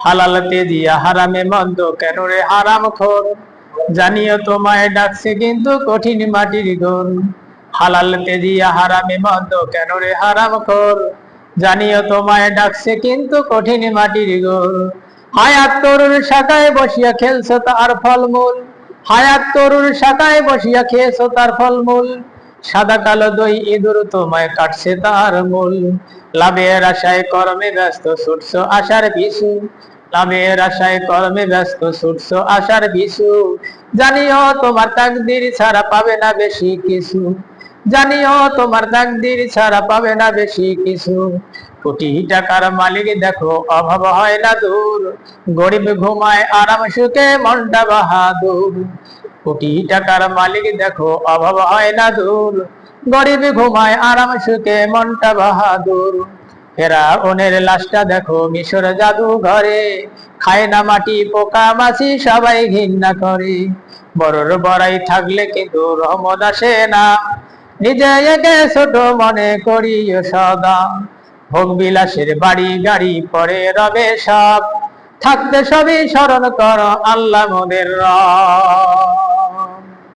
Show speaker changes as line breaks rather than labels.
হালালতে দিয়া হারামে মন্দ কেন রে হারাম খোর, জানিও তোমায় ডাকছে কিন্তু কঠিন মাটির ঘর। হালালতে দিয়া হারামে মন্দ কেন রে হারাম খোর, জানিও তোমায় ডাকছে কিন্তু কঠিন মাটির ঘর। হায়াত তরুর শাখায় বসিয়া খেলছো তার ফলমূল, হায়াত তরুর শাখায় বসিয়া খেয়েছো তার ফলমূল। সাদা কালো দই ইঁদুর তোমায় কাটছে তার মূল। লাভের আশায় কর্মে ব্যস্ত ছুটছো আশার পিছু, লাভের আশায় কর্মে ব্যস্ত ছুটছো আশার পিছু। জানিও তোমার তাকদীর ছাড়া পাবে না বেশি কিছু, জানিও তোমার তাকদীর ছাড়া পাবে না বেশি কিছু। কোটি টাকার মালিক দেখো অভাব হয় না দূর, গরিব ঘুমায় আরাম সুখে মনটা বাহাদুর। কোটি টাকার মালিক দেখো অভাব হয় না দূর, গরিব ঘুমায় আরাম সুখে মনটা বাহাদুর। ফেরাউনের লাশটা দেখো মিশর জাদু ঘরে, খায় না মাটি পোকা মাছি সবাই ঘৃণা করে। বড়র বড়াই থাকলে কিন্তু রহমত আসে না, নিজে একে ছোট মনে করিও সদা। ভোগ বিলাসের বাড়ি গাড়ি পরে রবে সব, থাকতে সবই স্মরণ করো আল্লাহ মোদের রব।